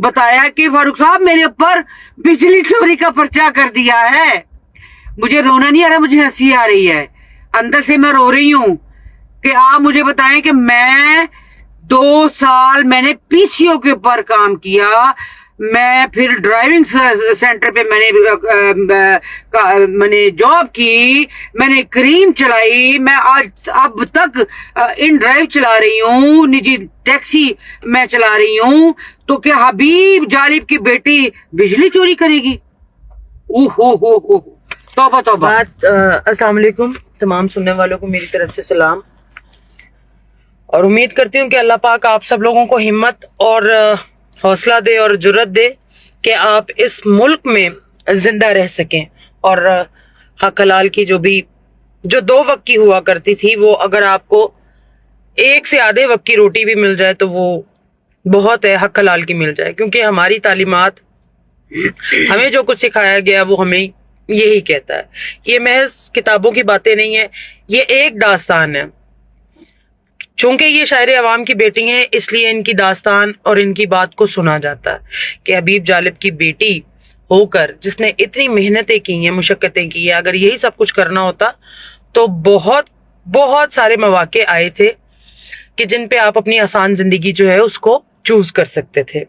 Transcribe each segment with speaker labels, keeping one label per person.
Speaker 1: بتایا کہ فاروق صاحب میرے اوپر بجلی چوری کا پرچہ کر دیا ہے. مجھے رونا نہیں آ رہا, مجھے ہنسی آ رہی ہے, اندر سے میں رو رہی ہوں کہ آپ مجھے بتائیں کہ میں 2 سال میں نے پی سی او کے اوپر کام کیا, میں پھر ڈرائیونگ سینٹر پہ میں نے جاب کی, میں نے کریم چلائی, میں آج اب تک ان ڈرائیو چلا رہی ہوں, نجی ٹیکسی میں چلا رہی ہوں, تو کیا حبیب جالب کی بیٹی بجلی چوری کرے گی؟ اوہ توبہ توبہ.
Speaker 2: السلام علیکم تمام سننے والوں کو میری طرف سے سلام, اور امید کرتی ہوں کہ اللہ پاک آپ سب لوگوں کو ہمت اور حوصلہ دے اور جرت دے کہ آپ اس ملک میں زندہ رہ سکیں, اور حق حلال کی جو 2 وقت کی ہوا کرتی تھی وہ اگر آپ کو 1 سے آدھے وقت کی روٹی بھی مل جائے تو وہ بہت ہے, حق حلال کی مل جائے, کیونکہ ہماری تعلیمات ہمیں جو کچھ سکھایا گیا وہ ہمیں یہی کہتا ہے. یہ محض کتابوں کی باتیں نہیں ہے, یہ ایک داستان ہے. چونکہ یہ شاعر عوام کی بیٹی ہیں اس لیے ان کی داستان اور ان کی بات کو سنا جاتا ہے کہ حبیب جالب کی بیٹی ہو کر جس نے اتنی محنتیں کی ہیں, مشقتیں کی ہیں, اگر یہی سب کچھ کرنا ہوتا تو بہت سارے مواقع آئے تھے کہ جن پہ آپ اپنی آسان زندگی جو ہے اس کو چوز کر سکتے تھے.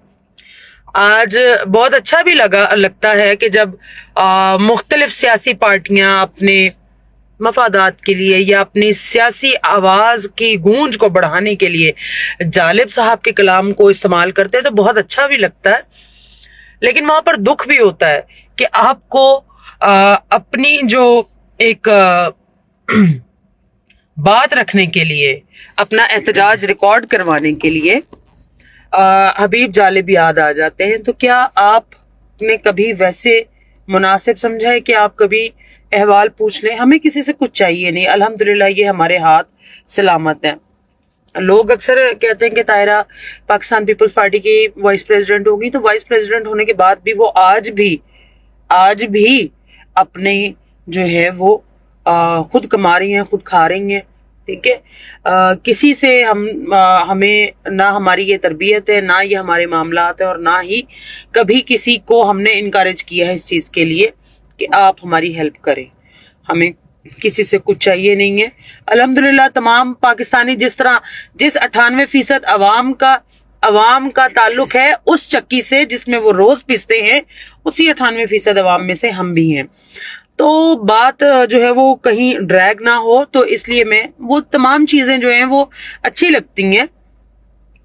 Speaker 2: آج بہت اچھا بھی لگتا ہے کہ جب مختلف سیاسی پارٹیاں اپنے مفادات کے لیے یا اپنی سیاسی آواز کی گونج کو بڑھانے کے لیے جالب صاحب کے کلام کو استعمال کرتے ہیں تو بہت اچھا بھی لگتا ہے, لیکن وہاں پر دکھ بھی ہوتا ہے کہ آپ کو اپنی جو ایک بات رکھنے کے لیے, اپنا احتجاج ریکارڈ کروانے کے لیے حبیب جالب یاد آ جاتے ہیں. تو کیا آپ نے کبھی ویسے مناسب سمجھا ہے کہ آپ کبھی احوال پوچھ لیں؟ ہمیں کسی سے کچھ چاہیے نہیں, الحمدللہ یہ ہمارے ہاتھ سلامت ہیں. لوگ اکثر کہتے ہیں کہ طاہرہ پاکستان پیپلز پارٹی کی وائس پریزیڈنٹ ہوگی, تو وائس پریزیڈنٹ ہونے کے بعد بھی وہ آج بھی اپنے جو ہے وہ خود کما رہی ہیں, خود کھا رہی ہیں. ٹھیک ہے, کسی سے ہمیں نہ ہماری یہ تربیت ہے, نہ یہ ہمارے معاملات ہیں, اور نہ ہی کبھی کسی کو ہم نے انکریج کیا ہے اس چیز کے لیے کہ آپ ہماری ہیلپ کریں. ہمیں کسی سے کچھ چاہیے نہیں ہے. الحمدللہ تمام پاکستانی جس 98% عوام کا تعلق ہے اس چکی سے جس میں وہ روز پیستے ہیں, اسی 98% عوام میں سے ہم بھی ہیں. تو بات جو ہے وہ کہیں ڈریگ نہ ہو, تو اس لیے میں وہ تمام چیزیں جو ہیں وہ اچھی لگتی ہیں.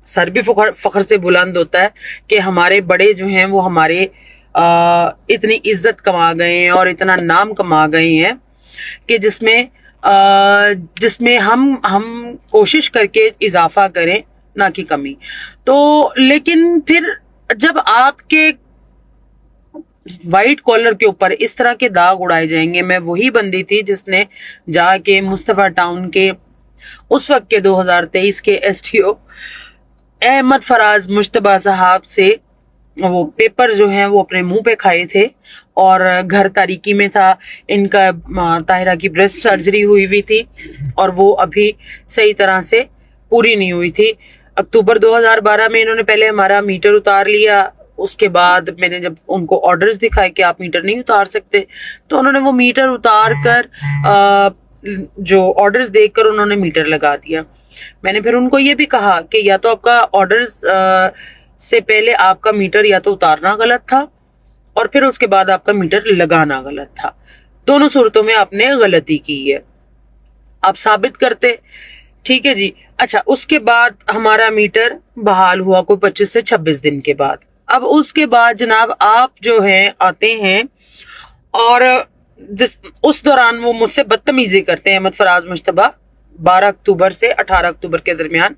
Speaker 2: سر بھی فخر سے بلند ہوتا ہے کہ ہمارے بڑے جو ہیں وہ ہمارے اتنی عزت کما گئے ہیں اور اتنا نام کما گئے ہیں کہ جس میں ہم کوشش کر کے اضافہ کریں نہ کہ کمی. تو لیکن پھر جب آپ کے وائٹ کالر کے اوپر اس طرح کے داغ اڑائے جائیں گے, میں وہی بندی تھی جس نے جا کے مصطفیٰ ٹاؤن کے اس وقت کے 2023 کے ایس ٹی او احمد فراز مشتبہ صاحب سے وہ پیپر جو ہیں وہ اپنے منہ پہ کھائے تھے, اور گھر تاریکی میں تھا. ان کا طاہرہ کی بریسٹ سرجری ہوئی تھی اور وہ ابھی صحیح طرح سے پوری نہیں ہوئی تھی. اکتوبر 2012 میں انہوں نے پہلے ہمارا میٹر اتار لیا, اس کے بعد میں نے جب ان کو آرڈرز دکھائے کہ آپ میٹر نہیں اتار سکتے, تو انہوں نے وہ میٹر اتار کر جو آرڈرز دیکھ کر انہوں نے میٹر لگا دیا. میں نے پھر ان کو یہ بھی کہا کہ یا تو آپ کا آرڈرز سے پہلے آپ کا میٹر یا تو اتارنا غلط تھا اور پھر اس کے بعد آپ کا میٹر لگانا غلط تھا. دونوں صورتوں میں آپ نے غلطی کی ہے, آپ ثابت کرتے. ٹھیک ہے جی. اچھا, اس کے بعد ہمارا میٹر بحال ہوا کوئی 25 سے 26 دن کے بعد. اب اس کے بعد جناب آپ جو ہیں آتے ہیں اور اس دوران وہ مجھ سے بدتمیزی کرتے ہیں. احمد فراز مشتبہ 12 اکتوبر سے 18 اکتوبر کے درمیان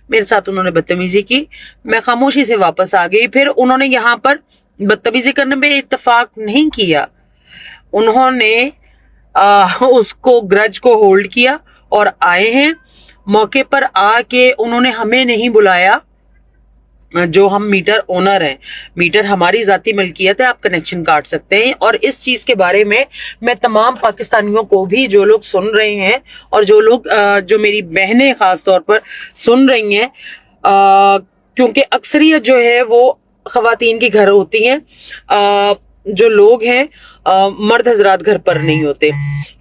Speaker 2: میرے ساتھ انہوں نے بدتمیزی کی. میں خاموشی سے واپس آ گئی. پھر انہوں نے یہاں پر بدتمیزی کرنے میں اتفاق نہیں کیا, انہوں نے اس کو گرج کو ہولڈ کیا اور آئے ہیں. موقع پر آ کے انہوں نے ہمیں نہیں بلایا جو ہم میٹر اونر ہیں. میٹر ہماری ذاتی ملکیت ہے, آپ کنیکشن کاٹ سکتے ہیں. اور اس چیز کے بارے میں تمام پاکستانیوں کو بھی جو لوگ سن رہے ہیں اور جو لوگ جو میری بہنیں خاص طور پر سن رہی ہیں, کیونکہ اکثریت جو ہے وہ خواتین کی گھر ہوتی ہیں, جو لوگ ہیں مرد حضرات گھر پر نہیں ہوتے,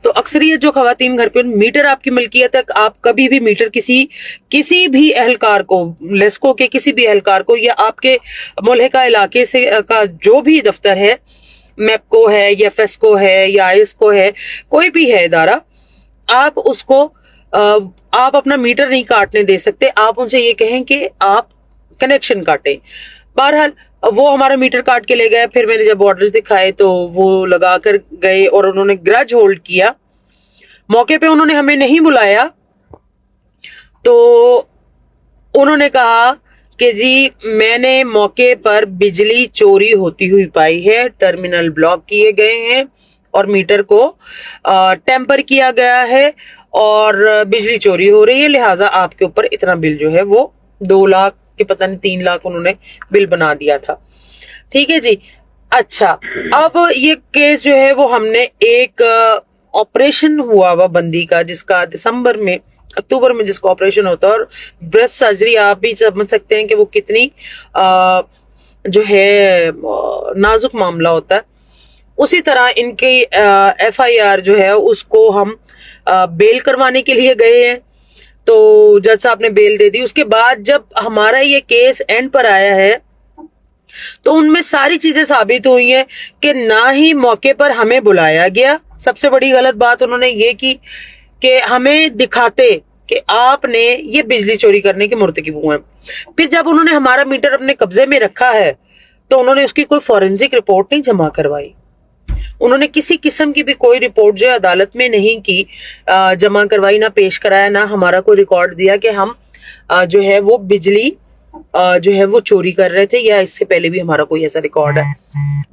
Speaker 2: تو اکثریت جو خواتین گھر پہ, میٹر آپ کی ملکیت ہے, آپ کبھی بھی میٹر کسی بھی اہلکار کو, لیسکو کے کسی بھی اہلکار کو, یا آپ کے ملحقہ علاقے سے کا جو بھی دفتر ہے, میپکو ہے یا فیسکو ہے یا آئس کو ہے, کوئی بھی ہے ادارہ, آپ اس کو آپ اپنا میٹر نہیں کاٹنے دے سکتے. آپ ان سے یہ کہیں کہ آپ کنیکشن کاٹیں. بہرحال وہ ہمارا میٹر کاٹ کے لے گئے. پھر میں نے جب آرڈرز دکھائے تو وہ لگا کر گئے اور انہوں نے گرج ہولڈ کیا. موقع پہ انہوں نے ہمیں نہیں بلایا, تو انہوں نے کہا کہ جی میں نے موقع پر بجلی چوری ہوتی ہوئی پائی ہے, ٹرمینل بلاک کیے گئے ہیں اور میٹر کو ٹیمپر کیا گیا ہے اور بجلی چوری ہو رہی ہے, لہٰذا آپ کے اوپر اتنا بل جو ہے وہ 2 لاکھ کے پتہ نہیں 3 لاکھ انہوں نے بل بنا دیا تھا. ٹھیک ہے جی. اچھا, اب یہ کیس جو ہے وہ ہم نے ایک آپریشن ہوا ہوا بندی کا, جس کا اکتوبر میں جس کو آپریشن ہوتا ہے, اور بریسٹ سرجری آپ بھی سمجھ سکتے ہیں کہ وہ کتنی جو ہے نازک معاملہ ہوتا ہے. اسی طرح ان کی ایف آئی آر جو ہے اس کو ہم بیل کروانے کے لیے گئے ہیں, تو جج صاحب نے بیل دے دی. اس کے بعد جب ہمارا یہ کیس اینڈ پر آیا ہے تو ان میں ساری چیزیں ثابت ہوئی ہیں کہ نہ ہی موقع پر ہمیں بلایا گیا. سب سے بڑی غلط بات انہوں نے یہ کی کہ ہمیں دکھاتے کہ آپ نے یہ بجلی چوری کرنے کے مرتکب ہوئے ہیں. پھر جب انہوں نے ہمارا میٹر اپنے قبضے میں رکھا ہے تو انہوں نے اس کی کوئی فورینسک رپورٹ نہیں جمع کروائی. انہوں نے کسی قسم کی بھی کوئی رپورٹ جو ہے عدالت میں نہیں کی, جمع کروائی, نہ پیش کرایا, نہ ہمارا کوئی ریکارڈ دیا کہ ہم جو ہے وہ بجلی جو ہے وہ چوری کر رہے تھے, یا اس سے پہلے بھی ہمارا کوئی ایسا ریکارڈ ہے.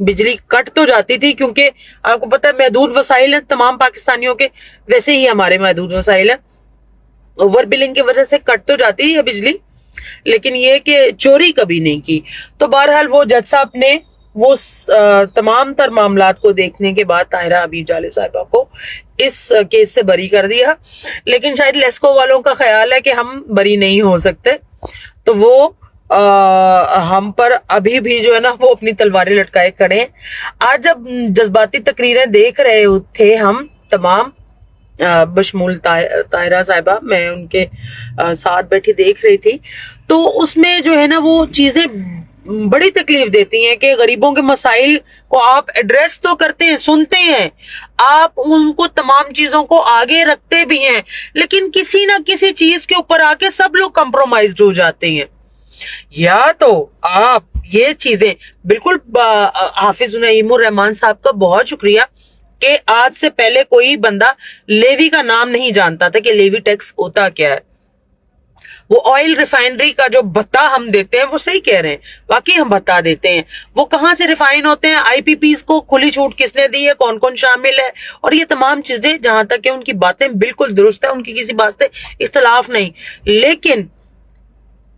Speaker 2: بجلی کٹ تو جاتی تھی کیونکہ آپ کو پتہ ہے محدود وسائل ہیں تمام پاکستانیوں کے, ویسے ہی ہمارے محدود وسائل ہیں, اوور بلنگ کی وجہ سے کٹ تو جاتی ہے بجلی, لیکن یہ کہ چوری کبھی نہیں کی. تو بہرحال وہ جج صاحب نے وہ تمام تر معاملات کو دیکھنے کے بعد طاہرہ حبیب جالب صاحبہ کو اس کیس سے بری کر دیا. لیکن شاید لیسکو والوں کا خیال ہے کہ ہم بری نہیں ہو سکتے, تو وہ ہم پر ابھی بھی جو ہے نا وہ اپنی تلواریں لٹکائے کھڑے ہیں. آج جب جذباتی تقریریں دیکھ رہے تھے ہم تمام, بشمول طاہرہ صاحبہ, میں ان کے ساتھ بیٹھی دیکھ رہی تھی, تو اس میں جو ہے نا وہ چیزیں بڑی تکلیف دیتی ہیں کہ غریبوں کے مسائل کو آپ ایڈریس تو کرتے ہیں, سنتے ہیں, آپ ان کو تمام چیزوں کو آگے رکھتے بھی ہیں, لیکن کسی نہ کسی چیز کے اوپر آ کے سب لوگ کمپرومائزڈ ہو جاتے ہیں. یا تو آپ یہ چیزیں بالکل, حافظ نعیم الرحمان صاحب کا بہت شکریہ کہ آج سے پہلے کوئی بندہ لیوی کا نام نہیں جانتا تھا کہ لیوی ٹیکس ہوتا کیا ہے. وہ آئل ریفائنری کا جو بھتا ہم دیتے ہیں وہ صحیح کہہ رہے ہیں, واقعی ہم بھتا دیتے ہیں, وہ کہاں سے ریفائن ہوتے ہیں, آئی پی پیز کو کھلی چھوٹ کس نے دی ہے, کون کون شامل ہے, اور یہ تمام چیزیں جہاں تک کہ ان کی باتیں بالکل درست ہیں, ان کی کسی بات سے اختلاف نہیں. لیکن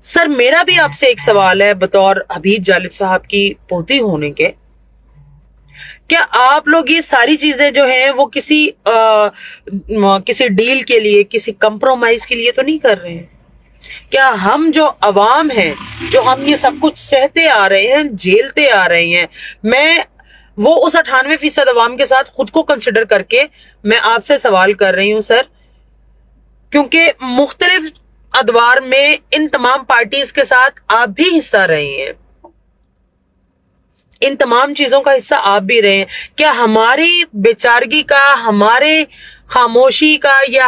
Speaker 2: سر میرا بھی آپ سے ایک سوال ہے بطور حبیب جالب صاحب کی پوتی ہونے کے, کیا آپ لوگ یہ ساری چیزیں جو ہیں وہ کسی ڈیل کے لیے, کسی کمپرومائز کے لیے تو نہیں کر رہے ہیں؟ کیا ہم جو عوام ہیں, جو ہم یہ سب کچھ سہتے آ رہے ہیں, جھیلتے آ رہے ہیں, میں وہ اس 98% عوام کے ساتھ خود کو کنسیڈر کر کے میں آپ سے سوال کر رہی ہوں سر, کیونکہ مختلف ادوار میں ان تمام پارٹیز کے ساتھ آپ بھی حصہ رہے ہیں, ان تمام چیزوں کا حصہ آپ بھی رہے ہیں. کیا ہماری بیچارگی کا, ہمارے خاموشی کا, یا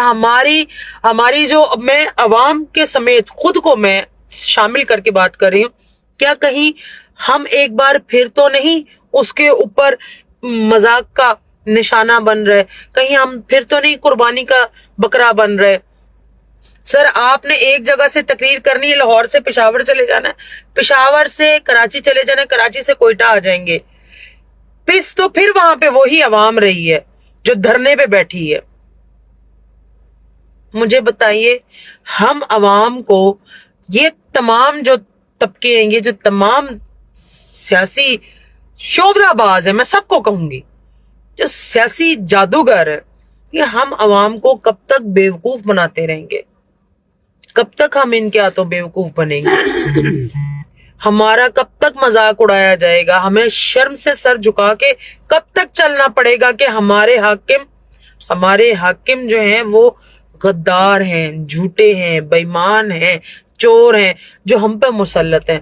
Speaker 2: ہماری جو میں عوام کے سمیت خود کو میں شامل کر کے بات کر رہی ہوں, کیا کہیں ہم ایک بار پھر تو نہیں اس کے اوپر مذاق کا نشانہ بن رہے, کہیں ہم پھر تو نہیں قربانی کا بکرا بن رہے؟ سر آپ نے ایک جگہ سے تقریر کرنی ہے, لاہور سے پشاور چلے جانا ہے, پشاور سے کراچی چلے جانا ہے, کراچی سے کوئٹہ آ جائیں گے, تو پھر وہاں پہ وہی عوام رہی ہے جو دھرنے پہ بیٹھی ہے. مجھے بتائیے, ہم عوام کو یہ تمام جو طبقے ہیں, یہ جو تمام سیاسی شعبہ باز ہیں, میں سب کو کہوں گی, جو سیاسی جادوگر ہے, یہ ہم عوام کو کب تک بیوقوف بناتے رہیں گے؟ کب تک ہم ان کے ہاتھوں بیوقوف بنیں گے؟ ہمارا کب تک مذاق اڑایا جائے گا؟ ہمیں شرم سے سر جھکا کے کب تک چلنا پڑے گا کہ ہمارے حاکم جو ہیں وہ غدار ہیں، جھوٹے ہیں، بے ایمان ہیں، چور ہیں، جو ہم پہ مسلط ہیں۔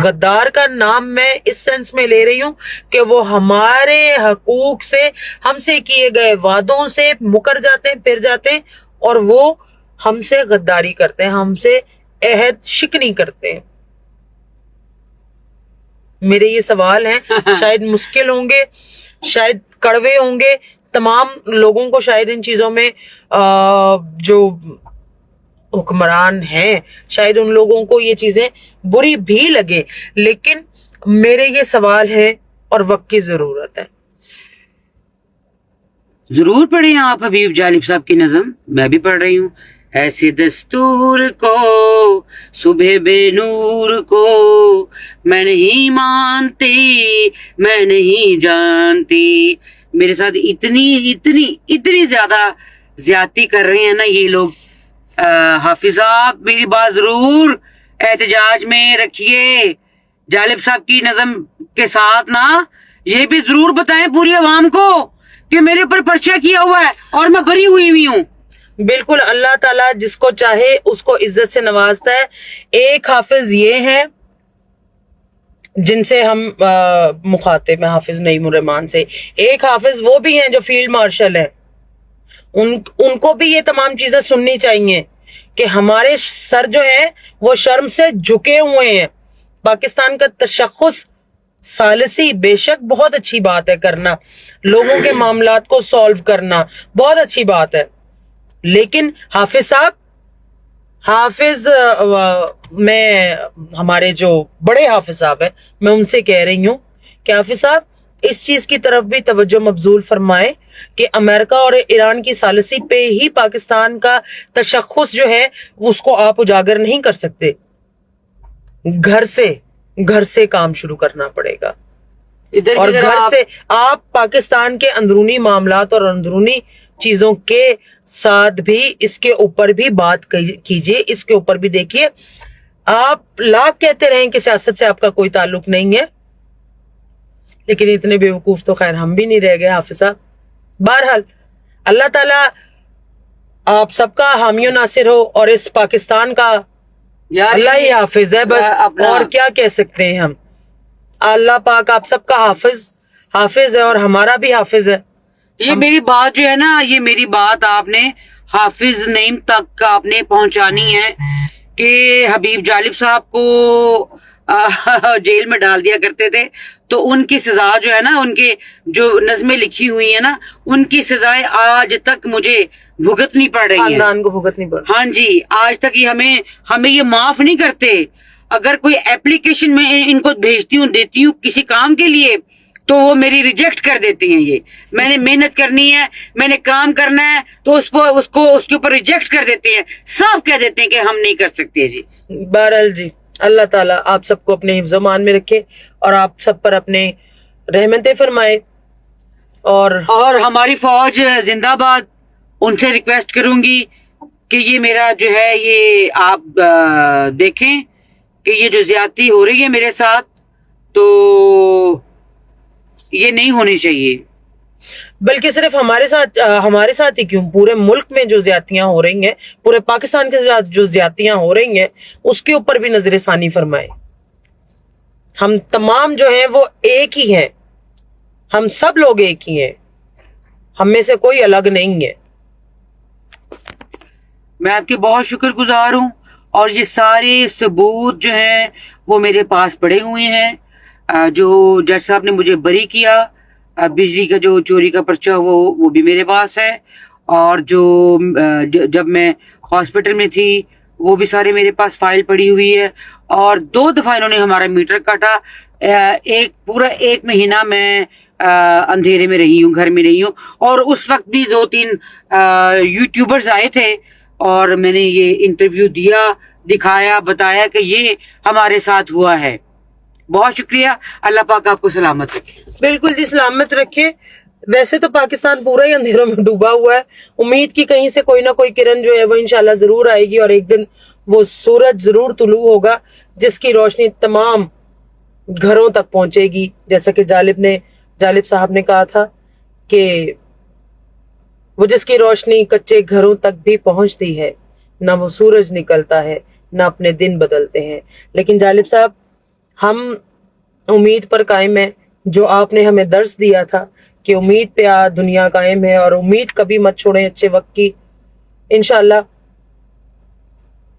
Speaker 2: غدار کا نام میں اس سینس میں لے رہی ہوں کہ وہ ہمارے حقوق سے، ہم سے کیے گئے وعدوں سے مکر جاتے ہیں، پھر جاتے ہیں، اور وہ ہم سے غداری کرتے ہیں، ہم سے عہد شکنی کرتے ہیں۔ میرے یہ سوال ہیں، شاید مشکل ہوں گے، شاید کڑوے ہوں گے، تمام لوگوں کو شاید ان چیزوں میں جو حکمران ہیں شاید ان لوگوں کو یہ چیزیں بری بھی لگے، لیکن میرے یہ سوال ہے اور وقت کی ضرورت ہے۔
Speaker 1: ضرور پڑھیں آپ حبیب جالب صاحب کی نظم، میں بھی پڑھ رہی ہوں۔ ایسے دستور کو صبح بے نور کو میں نہیں مانتی، میں نہیں جانتی۔ میرے ساتھ اتنی زیادہ زیادتی کر رہے ہیں نا یہ لوگ۔ حافظ صاحب میری بات ضرور احتجاج میں رکھیے، جالب صاحب کی نظم کے ساتھ نا یہ بھی ضرور بتائیں پوری عوام کو کہ میرے اوپر پرچہ کیا ہوا ہے اور میں بری ہوئی ہوں۔
Speaker 2: بالکل، اللہ تعالیٰ جس کو چاہے اس کو عزت سے نوازتا ہے۔ ایک حافظ یہ ہیں جن سے ہم مخاطب ہیں، حافظ نعیم الرحمان سے۔ ایک حافظ وہ بھی ہیں جو فیلڈ مارشل ہیں، ان کو بھی یہ تمام چیزیں سننی چاہیے کہ ہمارے سر جو ہیں وہ شرم سے جھکے ہوئے ہیں۔ پاکستان کا تشخص ثالثی بے شک بہت اچھی بات ہے کرنا، لوگوں کے معاملات کو سالو کرنا بہت اچھی بات ہے، لیکن حافظ صاحب، میں ہمارے جو بڑے حافظ صاحب ہیں میں ان سے کہہ رہی ہوں کہ حافظ صاحب اس چیز کی طرف بھی توجہ مبذول فرمائے کہ امریکہ اور ایران کی ثالثی پہ ہی پاکستان کا تشخص جو ہے اس کو آپ اجاگر نہیں کر سکتے۔ گھر سے کام شروع کرنا پڑے گا، اور گھر سے آپ پاکستان کے اندرونی معاملات اور اندرونی چیزوں کے ساتھ بھی اس کے اوپر بھی بات کیجئے، اس کے اوپر بھی دیکھیے۔ آپ لاکھ کہتے رہیں کہ سیاست سے آپ کا کوئی تعلق نہیں ہے، لیکن اتنے بیوقوف تو خیر ہم بھی نہیں رہ گئے حافظ صاحب۔ بہرحال اللہ تعالیٰ آپ سب کا حامی و ناصر ہو، اور اس پاکستان کا اللہ ہی حافظ ہے بس، اور کیا کہہ سکتے ہیں ہم۔ اللہ پاک آپ سب کا حافظ ہے اور ہمارا بھی حافظ ہے۔
Speaker 1: یہ میری بات جو ہے نا، یہ میری بات آپ نے حافظ نعیم تک آپ نے پہنچانی ہے کہ حبیب جالب صاحب کو جیل میں ڈال دیا کرتے تھے تو ان کی سزا جو ہے نا، ان کے جو نظمیں لکھی ہوئی ہیں نا ان کی سزائیں آج تک مجھے بھگتنی پڑ رہی ہیں،
Speaker 2: خاندان کو بھگتنی پڑ رہی۔
Speaker 1: ہاں جی، آج تک یہ ہمیں یہ معاف نہیں کرتے۔ اگر کوئی اپلیکیشن میں ان کو دیتی ہوں کسی کام کے لیے تو وہ میری ریجیکٹ کر دیتے ہیں۔ یہ میں نے محنت کرنی ہے، میں نے کام کرنا ہے تو اس کے اوپر ریجیکٹ کر دیتے ہیں، صاف کہہ دیتے ہیں کہ ہم نہیں کر سکتے۔ جی
Speaker 2: بہرحال جی، اللہ تعالیٰ آپ سب کو اپنے حفظ و امان میں رکھے اور آپ سب پر اپنے رحمتیں فرمائے، اور
Speaker 1: ہماری فوج زندہ باد۔ ان سے ریکویسٹ کروں گی کہ یہ میرا جو ہے یہ آپ دیکھیں کہ یہ جو زیادتی ہو رہی ہے میرے ساتھ تو یہ نہیں ہونی چاہیے۔
Speaker 2: بلکہ صرف ہمارے ساتھ ہی کیوں، پورے ملک میں جو زیادتیاں ہو رہی ہیں، پورے پاکستان کے ساتھ جو زیادتیاں ہو رہی ہیں اس کے اوپر بھی نظر ثانی فرمائے۔ ہم تمام جو ہیں وہ ایک ہی ہیں، ہم سب لوگ ایک ہی ہیں، ہم میں سے کوئی الگ نہیں ہے۔
Speaker 1: میں آپ کے بہت شکر گزار ہوں، اور یہ سارے ثبوت جو ہیں وہ میرے پاس پڑے ہوئے ہیں۔ جو جج صاحب نے مجھے بری کیا، بجلی کا جو چوری کا پرچہ وہ بھی میرے پاس ہے، اور جب میں ہاسپٹل میں تھی وہ بھی سارے میرے پاس فائل پڑی ہوئی ہے، اور 2 دفعہ انہوں نے ہمارا میٹر کاٹا۔ پورا 1 مہینہ میں اندھیرے میں رہی ہوں، گھر میں رہی ہوں، اور اس وقت بھی 2-3 یوٹیوبرز آئے تھے اور میں نے یہ انٹرویو دیا، دکھایا، بتایا کہ یہ ہمارے ساتھ ہوا ہے۔ بہت شکریہ، اللہ پاک آپ کو سلامت رکھے۔
Speaker 2: بالکل جی، سلامت رکھے۔ ویسے تو پاکستان پورا ہی اندھیروں میں ڈوبا ہوا ہے، امید کی کہیں سے کوئی نہ کوئی کرن جو ہے وہ انشاءاللہ ضرور آئے گی، اور ایک دن وہ سورج ضرور طلوع ہوگا جس کی روشنی تمام گھروں تک پہنچے گی. جیسا کہ جالب صاحب نے کہا تھا کہ وہ جس کی روشنی کچے گھروں تک بھی پہنچتی ہے، نہ وہ سورج نکلتا ہے نہ اپنے دن بدلتے ہیں. لیکن جالب صاحب، ہم امید پر قائم ہیں. جو آپ نے ہمیں درس دیا تھا کہ امید پہ دنیا قائم ہے، اور امید کبھی مت چھوڑیں اچھے وقت کی. انشاءاللہ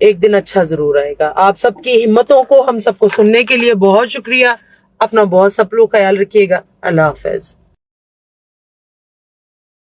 Speaker 2: ایک دن اچھا ضرور آئے گا. آپ سب کی ہمتوں کو ہم سب کو سننے کے لیے بہت شکریہ. اپنا بہت سب لوگ خیال رکھیے گا. اللہ حافظ.